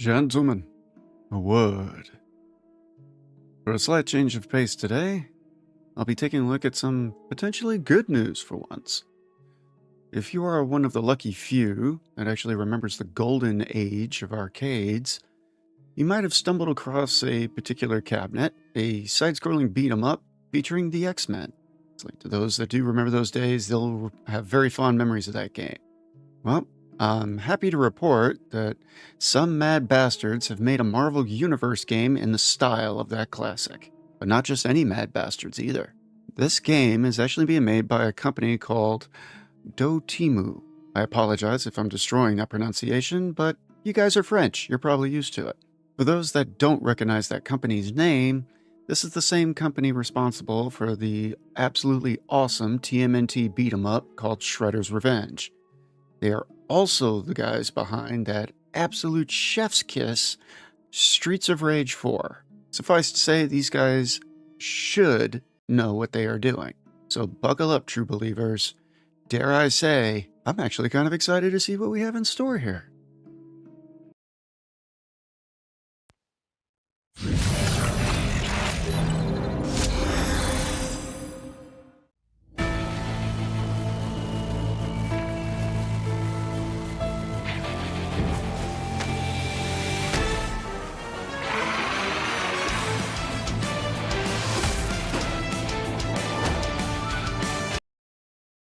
Gentlemen, a word. For a slight change of pace today, I'll be taking a look at some potentially good news for once. If you are one of the lucky few that actually remembers the golden age of arcades, you might have stumbled across a particular cabinet, a side-scrolling beat-em-up featuring the X-Men. It's like to those that do remember those days, they'll have very fond memories of that game. Well, I'm happy to report that some mad bastards have made a Marvel Universe game in the style of that classic. But not just any mad bastards either. This game is actually being made by a company called Dotemu. I apologize if I'm destroying that pronunciation, but you guys are French. You're probably used to it. For those that don't recognize that company's name, this is the same company responsible for the absolutely awesome TMNT beat-em-up called Shredder's Revenge. They are also the guys behind that absolute chef's kiss, Streets of Rage 4. Suffice to say, these guys should know what they are doing. So buckle up, true believers. Dare I say, I'm actually kind of excited to see what we have in store here.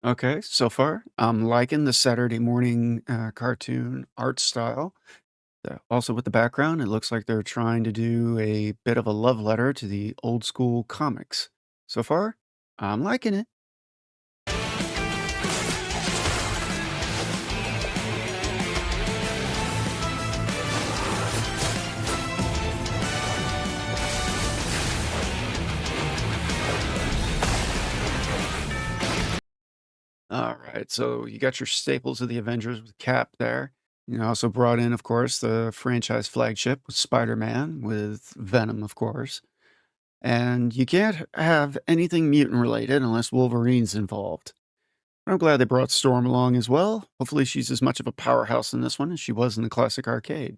Okay, so far, I'm liking the Saturday morning cartoon art style. Also, with the background, it looks like they're trying to do a bit of a love letter to the old school comics. So far, I'm liking it. All right, so you got your staples of the Avengers with Cap there. You also brought in, of course, the franchise flagship with Spider-Man, with Venom, of course. And you can't have anything mutant related unless Wolverine's involved. I'm glad they brought Storm along as well. Hopefully she's as much of a powerhouse in this one as she was in the classic arcade.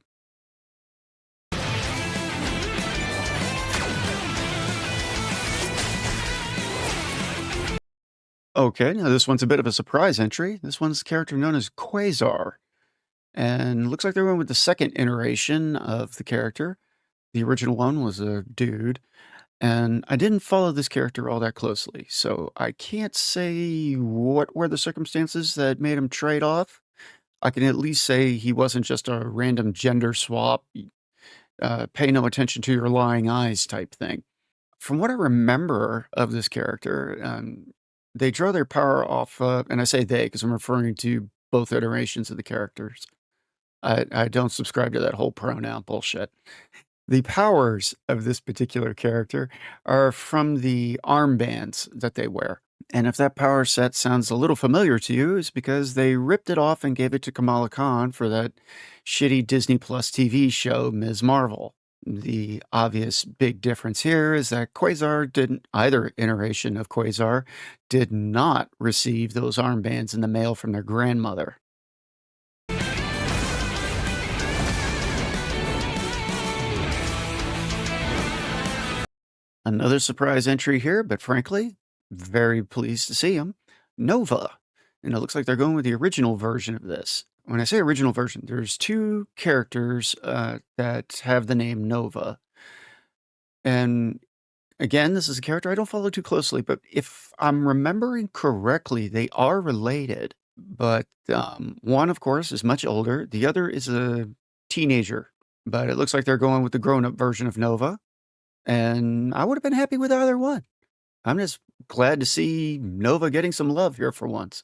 Okay, now this one's a bit of a surprise entry. This one's a character known as Quasar. And looks like they went with the second iteration of the character. The original one was a dude. And I didn't follow this character all that closely, so I can't say what were the circumstances that made him trade off. I can at least say he wasn't just a random gender swap, pay no attention to your lying eyes type thing. From what I remember of this character, they draw their power off, and I say they because I'm referring to both iterations of the characters. I don't subscribe to that whole pronoun bullshit. The powers of this particular character are from the armbands that they wear. And if that power set sounds a little familiar to you, it's because they ripped it off and gave it to Kamala Khan for that shitty Disney Plus TV show, Ms. Marvel. The obvious big difference here is that Quasar didn't, either iteration of Quasar, did not receive those armbands in the mail from their grandmother. Another surprise entry here, but frankly, very pleased to see him. Nova. And it looks like they're going with the original version of this. When I say original version, there's two characters that have the name Nova. And again, this is a character I don't follow too closely, but if I'm remembering correctly, they are related. But one, of course, is much older. The other is a teenager. But it looks like they're going with the grown-up version of Nova. And I would have been happy with either one. I'm just glad to see Nova getting some love here for once.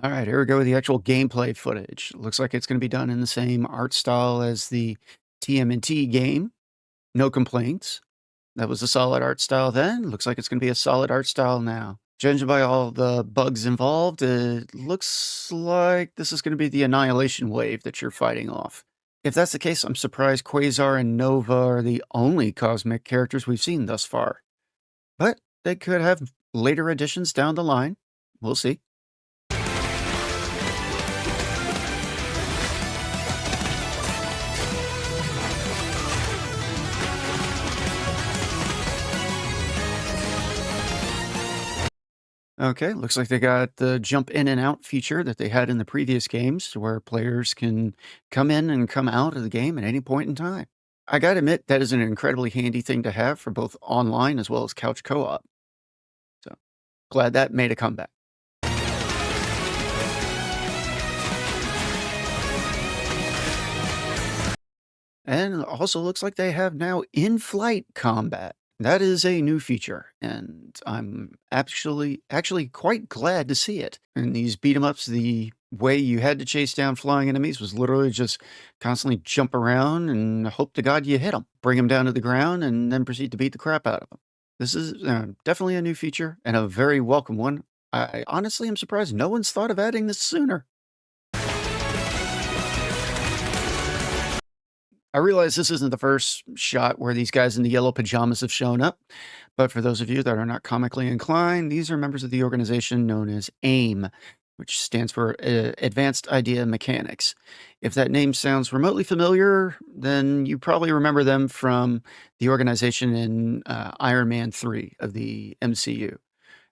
All right, here we go with the actual gameplay footage. Looks like it's going to be done in the same art style as the TMNT game. No complaints. That was a solid art style then. Looks like it's going to be a solid art style now. Judging by all the bugs involved, it looks like this is going to be the annihilation wave that you're fighting off. If that's the case, I'm surprised Quasar and Nova are the only cosmic characters we've seen thus far. But they could have later additions down the line. We'll see. Okay, looks like they got the jump in and out feature that they had in the previous games, where players can come in and come out of the game at any point in time. I gotta admit, that is an incredibly handy thing to have for both online as well as couch co-op. So glad that made a comeback. And it also looks like they have now in-flight combat. That is a new feature, and I'm actually quite glad to see it. In these beat 'em ups, the way you had to chase down flying enemies was literally just constantly jump around and hope to God you hit them, bring them down to the ground, and then proceed to beat the crap out of them. This is definitely a new feature and a very welcome one. I honestly am surprised no one's thought of adding this sooner. I realize this isn't the first shot where these guys in the yellow pajamas have shown up, but for those of you that are not comically inclined, these are members of the organization known as AIM, which stands for Advanced Idea Mechanics. If that name sounds remotely familiar, then you probably remember them from the organization in Iron Man 3 of the MCU.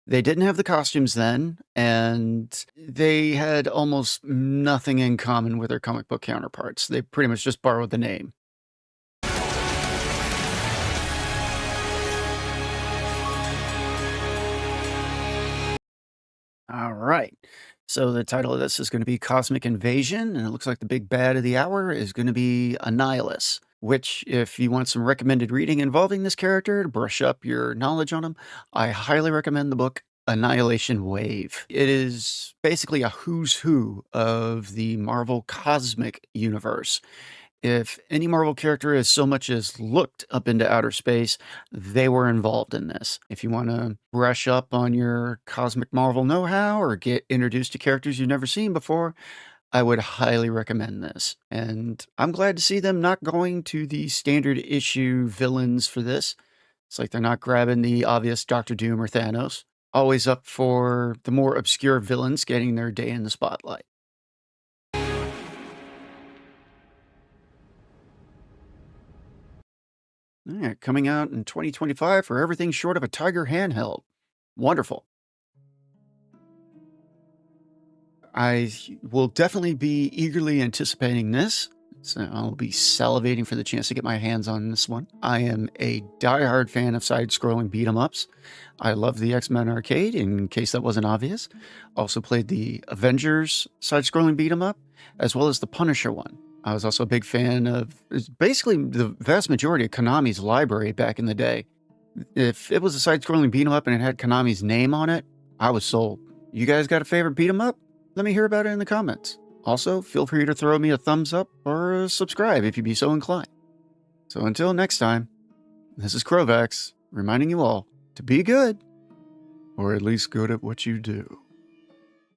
They didn't have the costumes then, and they had almost nothing in common with their comic book counterparts. They pretty much just borrowed the name. All right. So the title of this is going to be Cosmic Invasion, and it looks like the big bad of the hour is going to be Annihilus, which, if you want some recommended reading involving this character to brush up your knowledge on him, I highly recommend the book Annihilation Wave. It is basically a who's who of the Marvel cosmic universe. If any Marvel character has so much as looked up into outer space, they were involved in this. If you want to brush up on your cosmic Marvel know how or get introduced to characters you've never seen before, I would highly recommend this. And I'm glad to see them not going to the standard issue villains for this. It's like they're not grabbing the obvious Doctor Doom or Thanos. Always up for the more obscure villains getting their day in the spotlight. Yeah, coming out in 2025 for everything short of a Tiger handheld. Wonderful. I will definitely be eagerly anticipating this. So I'll be salivating for the chance to get my hands on this one. I am a diehard fan of side-scrolling beat 'em ups. I love the X-Men arcade, in case that wasn't obvious. Also played the Avengers side-scrolling beat 'em up, as well as the Punisher one. I was also a big fan of basically the vast majority of Konami's library back in the day. If it was a side-scrolling beat 'em up and it had Konami's name on it, I was sold. You guys got a favorite beat 'em up? Let me hear about it in the comments. Also, feel free to throw me a thumbs up or a subscribe if you'd be so inclined. So until next time, this is Krovax reminding you all to be good, or at least good at what you do.